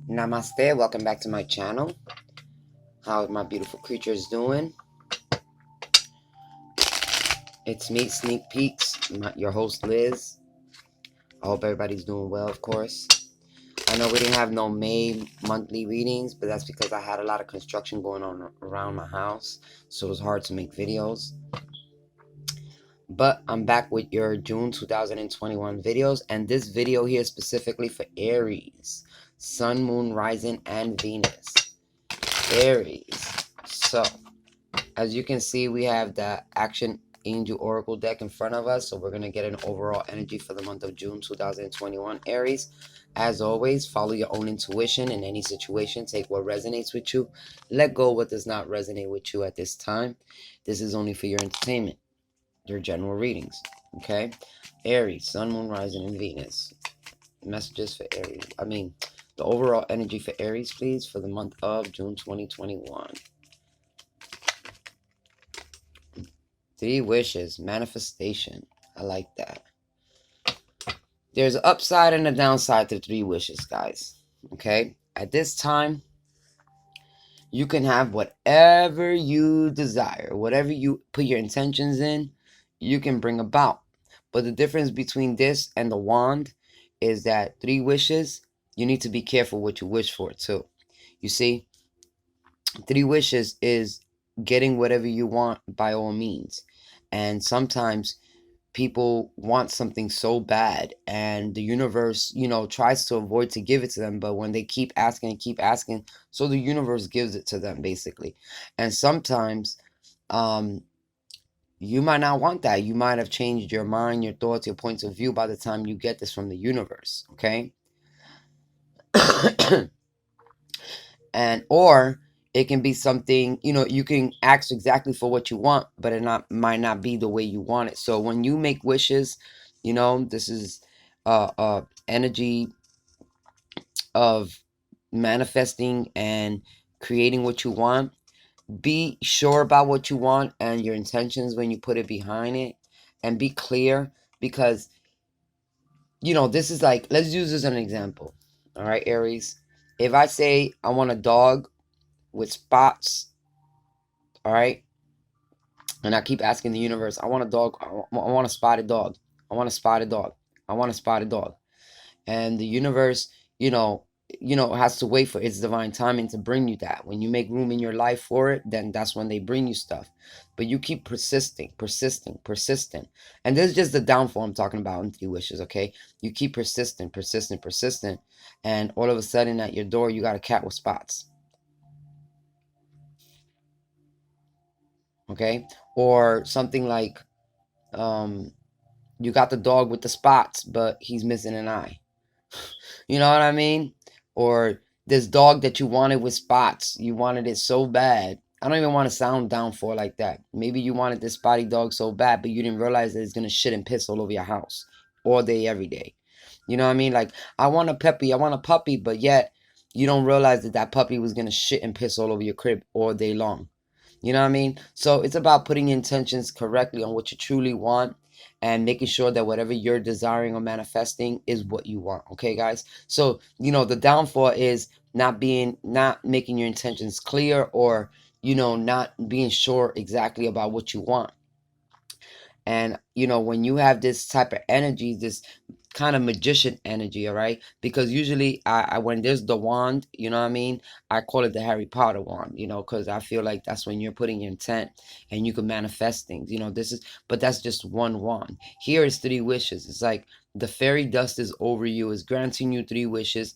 Namaste, welcome back to my channel. How are my beautiful creatures doing? It's me, Sneak Peeks, your host Liz. I hope everybody's doing well, of course. I know we didn't have no May monthly readings, but that's because I had a lot of construction going on around my house, so it was hard to make videos. But I'm back with your June 2021 videos, and this video here is specifically for Aries, Sun, Moon, Rising, and Venus. Aries. So, as you can see, we have the Action Angel Oracle deck in front of us. So we're going to get an overall energy for the month of June 2021. Aries, as always, follow your own intuition in any situation. Take what resonates with you. Let go what does not resonate with you at this time. This is only for your entertainment, your general readings. Okay? Aries, Sun, Moon, Rising, and Venus. Messages for Aries. The overall energy for Aries, please, for the month of June 2021. 3 wishes, manifestation. I like that. There's an upside and a downside to 3 wishes, guys. Okay? At this time, you can have whatever you desire. Whatever you put your intentions in, you can bring about. But the difference between this and the wand is that 3 wishes, you need to be careful what you wish for, too. You see, 3 wishes is getting whatever you want by all means. And sometimes people want something so bad and the universe, tries to avoid to give it to them, but when they keep asking and keep asking, so the universe gives it to them, basically. And sometimes you might not want that. You might have changed your mind, your thoughts, your points of view by the time you get this from the universe. Okay. Or it can be something, you can ask exactly for what you want, but it might not be the way you want it. So when you make wishes, this is energy of manifesting and creating what you want. Be sure about what you want and your intentions when you put it behind it, and be clear, because this is like, let's use this as an example. All right, Aries, if I say I want a dog with spots, all right, and I keep asking the universe, I want a dog, I want a spotted dog, I want a spotted dog, I want a spotted dog. And the universe, has to wait for its divine timing to bring you that. When you make room in your life for it, then that's when they bring you stuff. But you keep persisting. And this is just the downfall I'm talking about in 3 wishes, okay? You keep persistent, and all of a sudden at your door, you got a cat with spots. Okay? Or something like, you got the dog with the spots, but he's missing an eye. You know what I mean? Or this dog that you wanted with spots. You wanted it so bad. I don't even want to sound down for like that. Maybe you wanted this spotty dog so bad, but you didn't realize that it's going to shit and piss all over your house all day, every day. You know what I mean? Like, I want a puppy, but yet you don't realize that that puppy was going to shit and piss all over your crib all day long. You know what I mean? So it's about putting intentions correctly on what you truly want and making sure that whatever you're desiring or manifesting is what you want. Okay, guys? So, the downfall is not making your intentions clear, or, not being sure exactly about what you want. And, when you have this type of energy, this kind of magician energy, all right? Because usually when there's the wand, you know what I mean? I call it the Harry Potter wand, because I feel like that's when you're putting your intent and you can manifest things. But that's just one wand. Here is 3 wishes. It's like the fairy dust is over you, is granting you 3 wishes,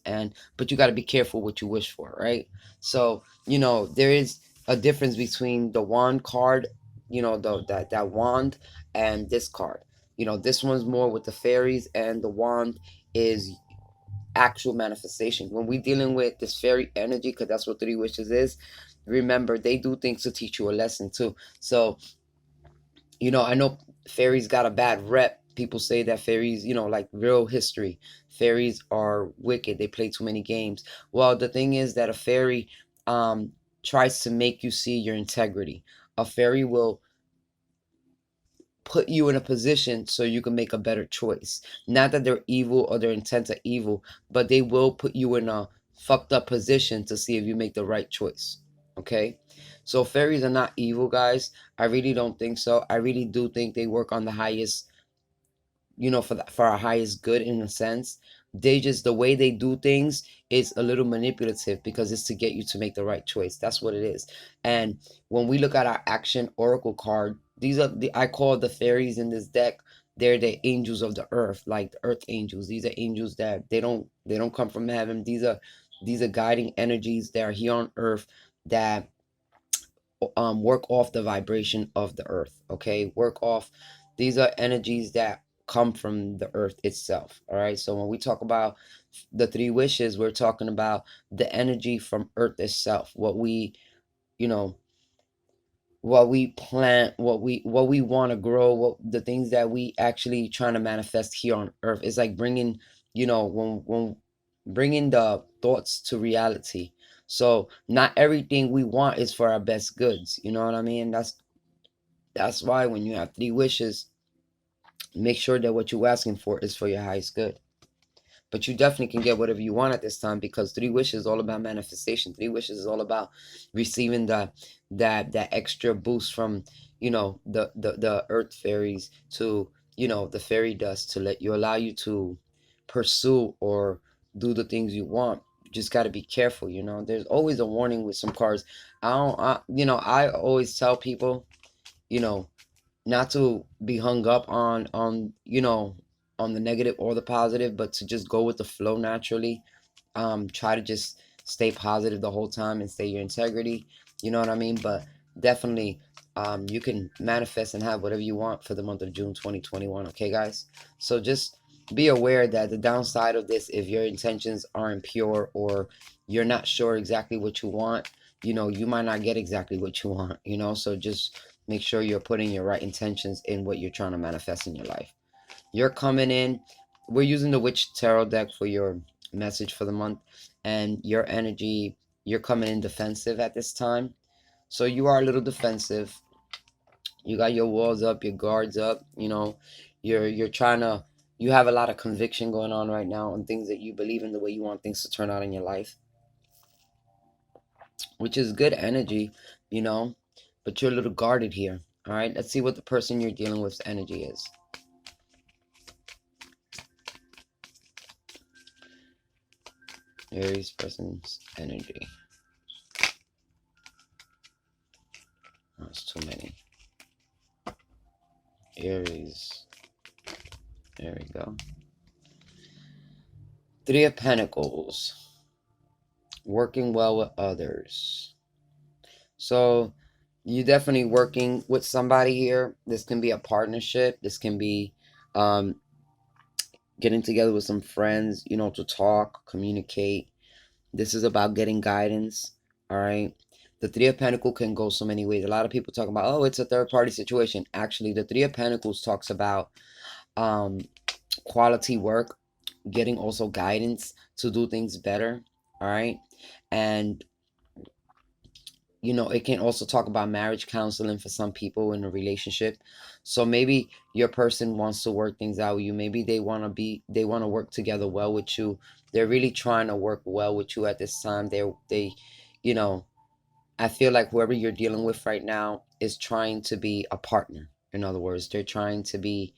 but you got to be careful what you wish for, right? So, there is a difference between the wand card, that wand, and this card. This one's more with the fairies, and the wand is actual manifestation. When we're dealing with this fairy energy, because that's what 3 wishes is, remember, they do things to teach you a lesson too. So, I know fairies got a bad rep. People say that fairies, like real history, fairies are wicked. They play too many games. Well, the thing is that a fairy tries to make you see your integrity. A fairy will put you in a position so you can make a better choice. Not that they're evil or their intents are evil, but they will put you in a fucked up position to see if you make the right choice. Okay? So fairies are not evil, guys. I really don't think so. I really do think they work on the highest, for our highest good in a sense. They just, the way they do things is a little manipulative because it's to get you to make the right choice. That's what it is. And when we look at our action oracle card, these are I call the fairies in this deck. They're the angels of the earth, like the earth angels. These are angels that they don't come from heaven. These are guiding energies that are here on earth that work off the vibration of the earth. Okay, work off, these are energies that come from the earth itself. All right, so when we talk about the three wishes, we're talking about the energy from earth itself, what we, you know what we plant, what we want to grow, what the things that we actually trying to manifest here on earth. It's like bringing, when bringing the thoughts to reality. So not everything we want is for our best goods, you know what I mean? That's why when you have three wishes, make sure that what you're asking for is for your highest good. But you definitely can get whatever you want at this time, because three wishes is all about manifestation. Three wishes is all about receiving that extra boost from, the earth fairies to, the fairy dust, to let you, allow you to pursue or do the things you want. You just got to be careful. There's always a warning with some cards. I always tell people, you know not to be hung up on the negative or the positive, but to just go with the flow naturally. Try to just stay positive the whole time and stay your integrity. You know what I mean? But definitely, you can manifest and have whatever you want for the month of June 2021. Okay, guys? So just be aware that the downside of this, if your intentions aren't pure, or you're not sure exactly what you want, you might not get exactly what you want, so just make sure you're putting your right intentions in what you're trying to manifest in your life. You're coming in, we're using the Witch Tarot deck for your message for the month, and your energy, you're coming in defensive at this time. So you are a little defensive. You got your walls up, your guards up, you're trying to, you have a lot of conviction going on right now on things that you believe in, the way you want things to turn out in your life, which is good energy, you know, but you're a little guarded here. All right, let's see what the person you're dealing with's energy is. Aries person's energy. Oh, it's too many. Aries. There we go. Three of Pentacles. Working well with others. So you're definitely working with somebody here. This can be a partnership. This can be getting together with some friends, to talk, communicate. This is about getting guidance. All right. The Three of Pentacles can go so many ways. A lot of people talk about, oh, it's a third party situation. Actually, the Three of Pentacles talks about quality work, getting also guidance to do things better. All right. And it can also talk about marriage counseling for some people in a relationship. So maybe your person wants to work things out with you. Maybe they want to work together well with you. They're really trying to work well with you at this time. They you know I feel like whoever you're dealing with right now is trying to be a partner. In other words, they're trying to be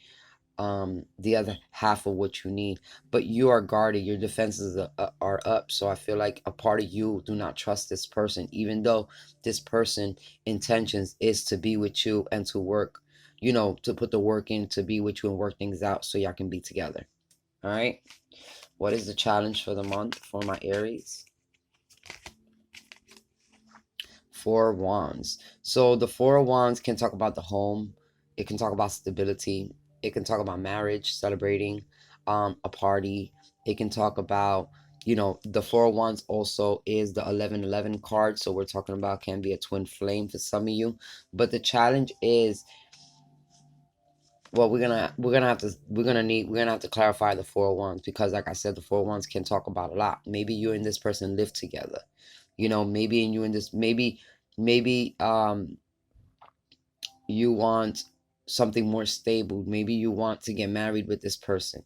the other half of what you need, but you are guarded, your defenses are up. So I feel like a part of you do not trust this person, even though this person intentions is to be with you and to work, to put the work in, to be with you and work things out so y'all can be together. All right, what is the challenge for the month for my Aries? Four of Wands. So the Four of Wands can talk about the home. It can talk about stability. It can talk about marriage, celebrating, a party. It can talk about, the Four of Wands also is the 1111 card. So we're talking about can be a twin flame for some of you. But the challenge is, well, we're gonna have to clarify the Four of Wands, because like I said, the Four of Wands can talk about a lot. Maybe you and this person live together. Maybe and you and this, maybe you want something more stable. Maybe you want to get married with this person.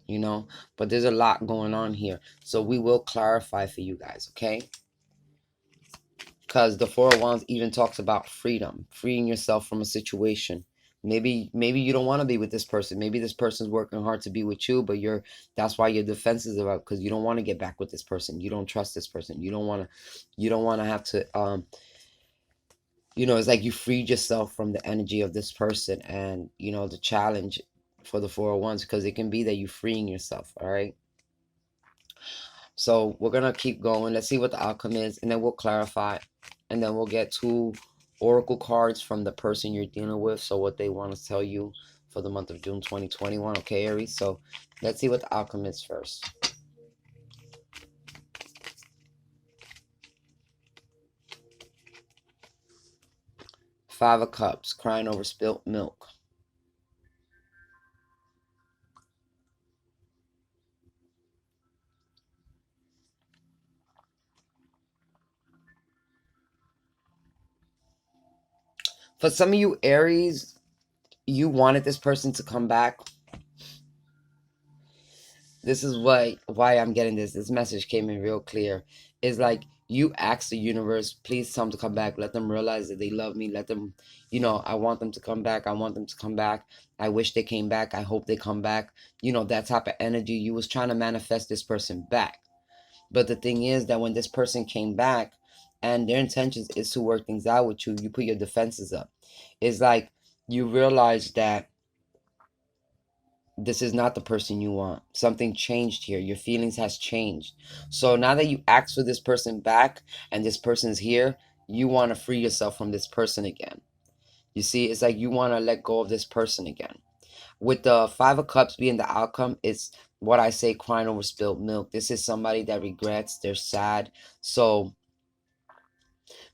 you know, but there's a lot going on here. So we will clarify for you guys, okay? Because the Four of Wands even talks about freedom, freeing yourself from a situation. Maybe you don't want to be with this person. Maybe this person's working hard to be with you, but that's why your defenses are up, because you don't want to get back with this person. You don't trust this person. You don't want to have to it's like you freed yourself from the energy of this person, and the challenge for the Four of Wands, because it can be that you're freeing yourself, all right? So we're going to keep going. Let's see what the outcome is, and then we'll clarify. And then we'll get 2 oracle cards from the person you're dealing with. So what they want to tell you for the month of June 2021. Okay, Aries? So let's see what the outcome is first. Five of Cups, crying over spilt milk. For some of you, Aries, you wanted this person to come back. This is why I'm getting this message came in real clear. Is like you ask the universe, please tell them to come back. Let them realize that they love me. Let them, I want them to come back. I want them to come back. I wish they came back. I hope they come back. That type of energy. You was trying to manifest this person back. But the thing is that when this person came back and their intentions is to work things out with you, you put your defenses up. It's like you realize that this is not the person you want. Something changed here. Your feelings has changed. So now that you ask for this person back and this person's here, you want to free yourself from this person again. You see, it's like you want to let go of this person again. With the Five of Cups being the outcome, it's what I say, crying over spilled milk. This is somebody that regrets. They're sad. So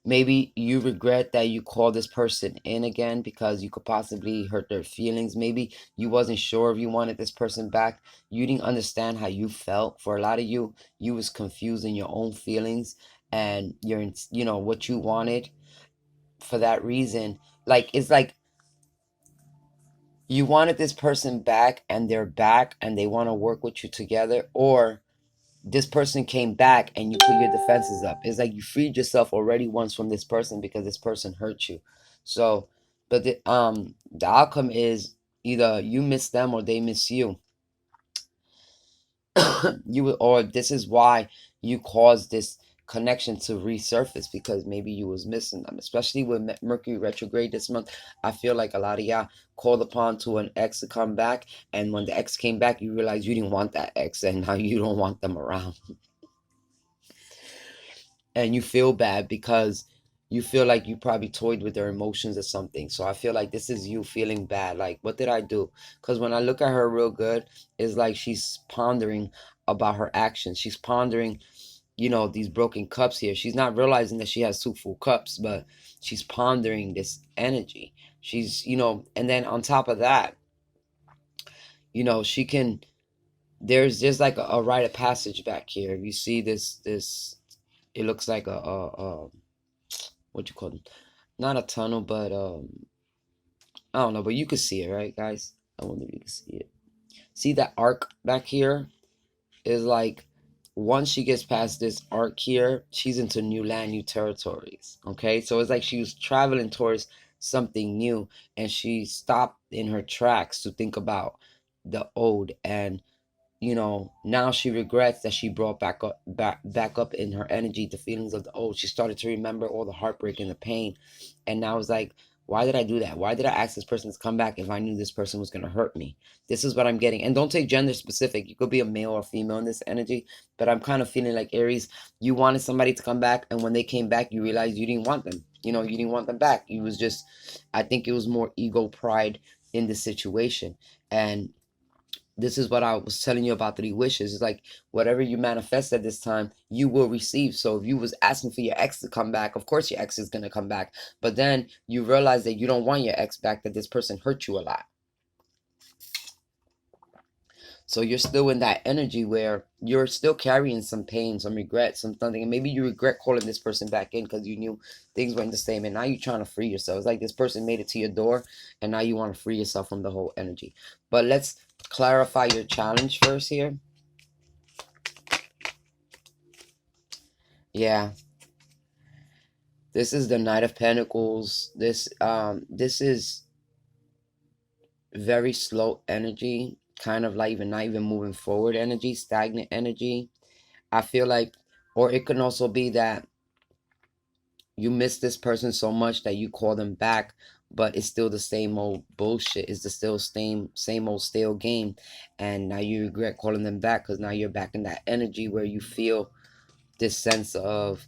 maybe you regret that you called this person in again because you could possibly hurt their feelings. Maybe you wasn't sure if you wanted this person back. You didn't understand how you felt. For a lot of you, you was confused in your own feelings and what you wanted. For that reason, like it's like you wanted this person back and they're back and they want to work with you together, or this person came back and you put your defenses up. It's like you freed yourself already once from this person because this person hurt you. So, but the outcome is either you miss them or they miss you. Or this is why you caused this connection to resurface, because maybe you was missing them, especially with Mercury retrograde this month. I feel like a lot of y'all called upon to an ex to come back, and when the ex came back, you realize you didn't want that ex, and now you don't want them around. And you feel bad because you feel like you probably toyed with their emotions or something. So I feel like this is you feeling bad. Like, what did I do? Because when I look at her real good, it's like she's pondering about her actions. She's pondering, these broken cups here. She's not realizing that she has 2 full cups, but she's pondering this energy. She's, and then on top of that, she can, there's just like a rite of passage back here. If you see this, it looks like a what you call them? Not a tunnel, but I don't know, but you can see it, right, guys? I wonder if you can see it. See that arc back here is like once she gets past this arc here, she's into new land, new territories. Okay, so it's like she was traveling towards something new, and she stopped in her tracks to think about the old, and now she regrets that she brought back up in her energy the feelings of the old. She started to remember all the heartbreak and the pain, and now it's like, why did I do that? Why did I ask this person to come back if I knew this person was going to hurt me? This is what I'm getting. And don't take gender specific. You could be a male or female in this energy, but I'm kind of feeling like, Aries, you wanted somebody to come back, and when they came back, you realized you didn't want them. You didn't want them back. You was just, I think it was more ego pride in the situation. And this is what I was telling you about 3 wishes. It's like whatever you manifest at this time, you will receive. So if you was asking for your ex to come back, of course your ex is going to come back. But then you realize that you don't want your ex back, that this person hurt you a lot. So you're still in that energy where you're still carrying some pain, some regret, something. And maybe you regret calling this person back in because you knew things weren't the same. And now you're trying to free yourself. It's like this person made it to your door, and now you want to free yourself from the whole energy. But let's clarify your challenge first here. Yeah. This is the Knight of Pentacles. This is very slow energy, kind of like even not even moving forward energy, stagnant energy. I feel like, or it can also be that you miss this person so much that you call them back, but it's still the same old bullshit. It's the still same old stale game, and now you regret calling them back because now you're back in that energy where you feel this sense of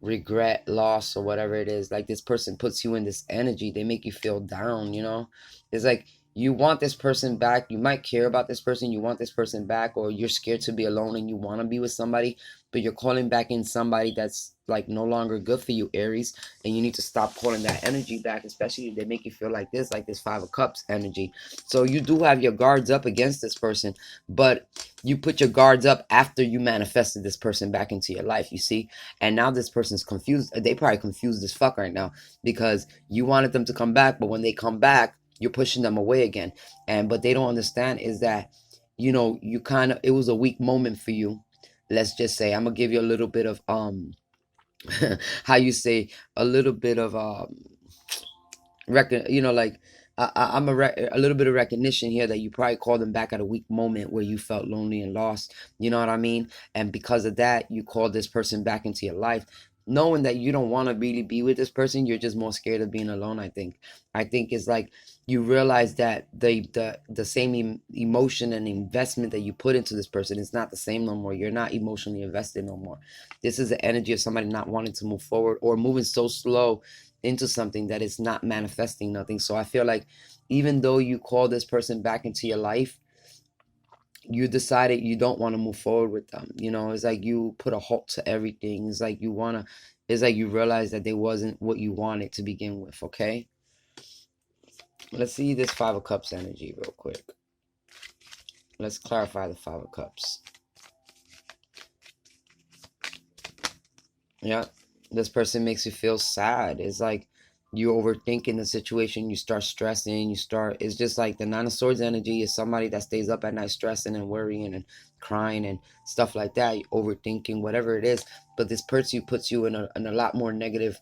regret, loss, or whatever it is. Like this person puts you in this energy, they make you feel down, you know. It's like you want this person back, you might care about this person, you want this person back, or you're scared to be alone and you want to be with somebody, but you're calling back in somebody that's like no longer good for you, Aries, and you need to stop calling that energy back, especially if they make you feel like this Five of Cups energy. So you do have your guards up against this person, but you put your guards up after you manifested this person back into your life, you see. And now this person's confused. They probably confused as fuck right now because you wanted them to come back, but when they come back, you're pushing them away again. And but they don't understand is that, you know, you kind of, it was a weak moment for you. Let's just say I'm gonna give you a little bit of how you say, a little bit of you know, like I'm a little bit of recognition here that you probably called them back at a weak moment where you felt lonely and lost. You know what I mean? And because of that, you called this person back into your life, knowing that you don't want to really be with this person. You're just more scared of being alone. I think it's like you realize that the same emotion and investment that you put into this person is not the same no more. You're not emotionally invested no more. This is the energy of somebody not wanting to move forward or moving so slow into something that is not manifesting nothing. So I feel like even though you call this person back into your life, you decided you don't want to move forward with them. You know, it's like you put a halt to everything. It's like you realize that they wasn't what you wanted to begin with, okay? Let's see this Five of Cups energy real quick. Let's clarify the Five of Cups. Yeah, this person makes you feel sad. It's like you overthinking the situation, you start stressing, it's just like the Nine of Swords energy is somebody that stays up at night stressing and worrying and crying and stuff like that, overthinking, whatever it is. But this person puts you in a lot more negative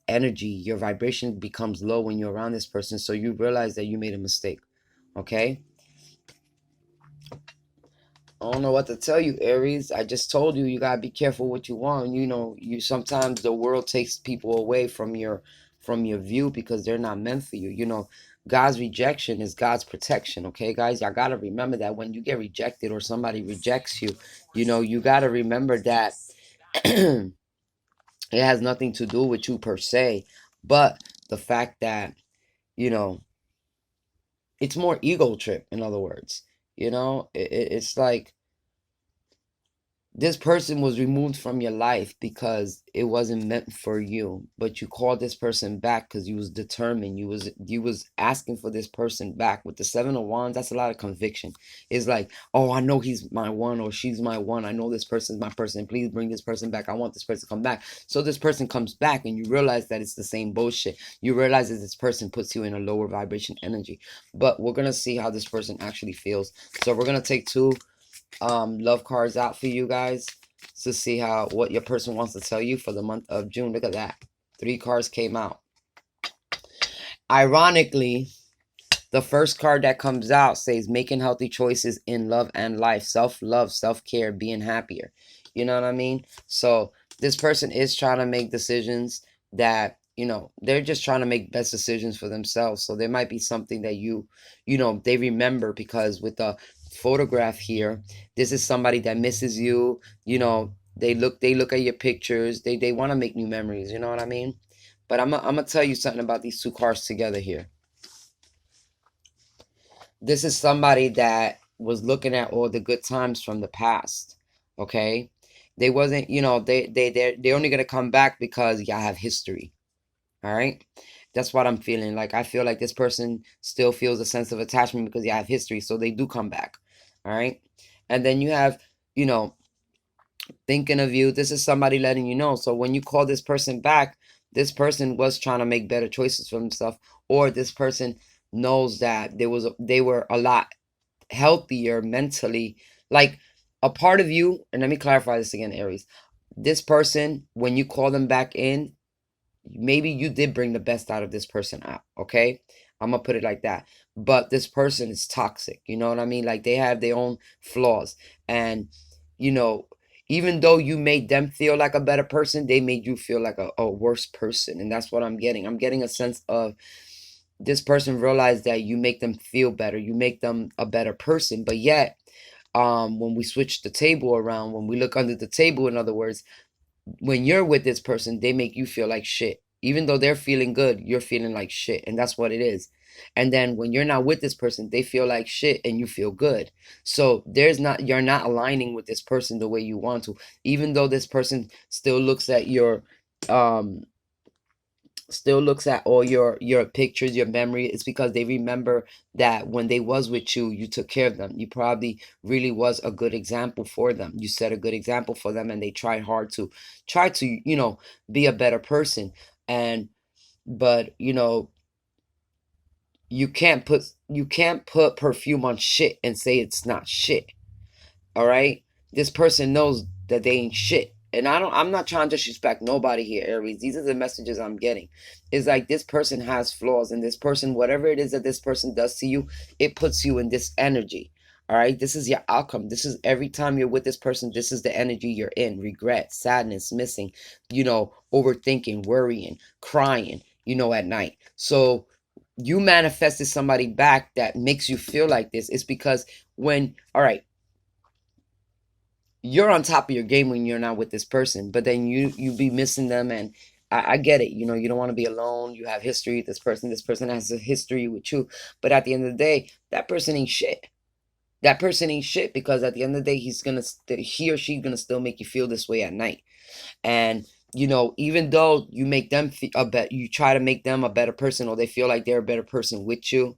energy. Your vibration becomes low when you're around this person, so you realize that you made a mistake, okay? I don't know what to tell you, Aries. I just told you gotta be careful what you want. You know, you sometimes the world takes people away from your view because they're not meant for you. You know, God's rejection is God's protection. Okay, guys, y'all gotta remember that when you get rejected or somebody rejects you, you know, you gotta remember that it has nothing to do with you per se, but the fact that, you know, it's more ego trip. In other words, you know, it's like this person was removed from your life because it wasn't meant for you, but you called this person back because you was determined. You was asking for this person back. With the Seven of Wands, that's a lot of conviction. It's like, oh, I know he's my one or she's my one. I know this person's my person. Please bring this person back. I want this person to come back. So this person comes back and you realize that it's the same bullshit. You realize that this person puts you in a lower vibration energy. But we're gonna see how this person actually feels. So we're gonna take two love cards out for you guys to see what your person wants to tell you for the month of June. Look at that. 3 cards came out. Ironically, the first card that comes out says making healthy choices in love and life, self-love, self-care, being happier. You know what I mean? So this person is trying to make decisions that, you know, they're just trying to make best decisions for themselves. So there might be something that you know, they remember, because with the photograph here, this is somebody that misses you. You know, they look at your pictures, they want to make new memories. You know what I mean? But I'm gonna tell you something about these 2 cards together here. This is somebody that was looking at all the good times from the past. Okay, they wasn't, you know, they're only gonna come back because y'all have history. All right, that's what I'm feeling. Like, I feel like this person still feels a sense of attachment because you have history, so they do come back. All right, and then you have, you know, thinking of you. This is somebody letting you know. So when you call this person back, this person was trying to make better choices for themselves, or this person knows that they were a lot healthier mentally. Like a part of you, and let me clarify this again, Aries. This person, when you call them back in, maybe you did bring the best out of this person out, okay? I'm gonna put it like that. But this person is toxic, you know what I mean? Like they have their own flaws. And, you know, even though you made them feel like a better person, they made you feel like a worse person. And that's what I'm getting. I'm getting a sense of this person realized that you make them feel better, you make them a better person. But yet, when we switch the table around, when we look under the table, in other words, when you're with this person, they make you feel like shit. Even though they're feeling good, you're feeling like shit. And that's what it is. And then when you're not with this person, they feel like shit and you feel good. So you're not aligning with this person the way you want to. Even though this person still looks at um all your pictures, your memory. It's because they remember that when they was with you, you took care of them. You probably really was a good example for them. You set a good example for them, and they tried hard to be a better person. And but you can't put perfume on shit and say it's not shit. All right, this person knows that they ain't shit. And I'm not trying to disrespect nobody here, Aries. These are the messages I'm getting. It's like this person has flaws, and this person, whatever it is that this person does to you, it puts you in this energy. All right, this is your outcome. This is every time you're with this person, this is the energy you're in: regret, sadness, missing, overthinking, worrying, crying, at night. So you manifested somebody back that makes you feel like this. It's because all right, you're on top of your game when you're not with this person, but then you be missing them. And I get it. You don't want to be alone. You have history with this person has a history with you. But at the end of the day, that person ain't shit. That person ain't shit, because at the end of the day, he or she's gonna still make you feel this way at night. And even though you make them you try to make them a better person, or they feel like they're a better person with you,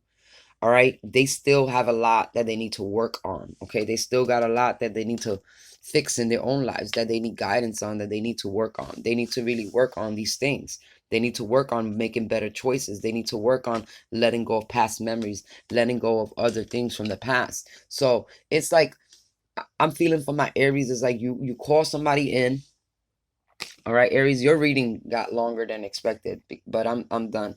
all right, they still have a lot that they need to work on. Okay, they still got a lot that they need to fix in their own lives, that they need guidance on, that they need to work on. They need to really work on these things. They need to work on making better choices. They need to work on letting go of past memories, letting go of other things from the past. So it's like I'm feeling for my Aries. Is like you call somebody in. All right, Aries, your reading got longer than expected, but I'm done.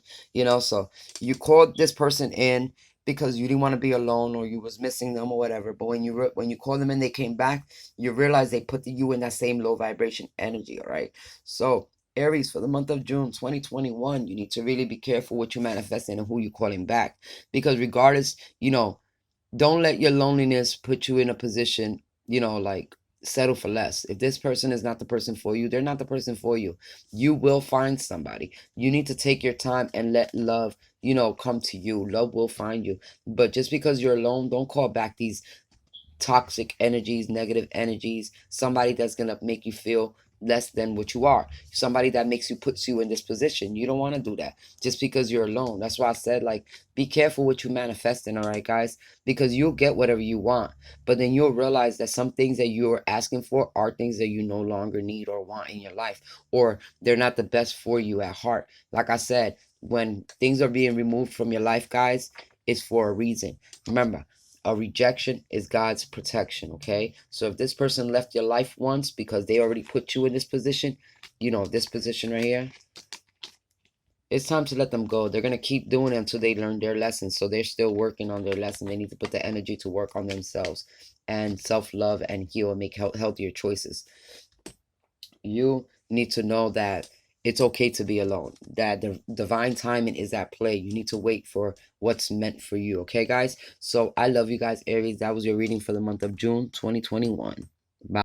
So you called this person in because you didn't want to be alone, or you was missing them, or whatever. But when you called them in, they came back. You realize they put you in that same low vibration energy. All right. So Aries, for the month of June 2021, you need to really be careful what you manifesting and who you calling back, because regardless, don't let your loneliness put you in a position, like settle for less. If this person is not the person for you, they're not the person for you. You will find somebody. You need to take your time and let love, come to you. Love will find you. But just because you're alone, don't call back these toxic energies, negative energies, somebody that's going to make you feel less than what you are, somebody that puts you in this position. You don't want to do that just because you're alone. That's why I said, like, be careful what you manifesting, all right, guys, because you'll get whatever you want, but then you'll realize that some things that you're asking for are things that you no longer need or want in your life, or they're not the best for you at heart. Like I said, when things are being removed from your life, guys, it's for a reason. Remember, a rejection is God's protection, okay? So if this person left your life once because they already put you in this position, this position right here, it's time to let them go. They're going to keep doing it until they learn their lesson. So they're still working on their lesson. They need to put the energy to work on themselves and self-love and heal and make healthier choices. You need to know that it's okay to be alone, that the divine timing is at play. You need to wait for what's meant for you. Okay, guys? So I love you guys, Aries. That was your reading for the month of June 2021. Bye.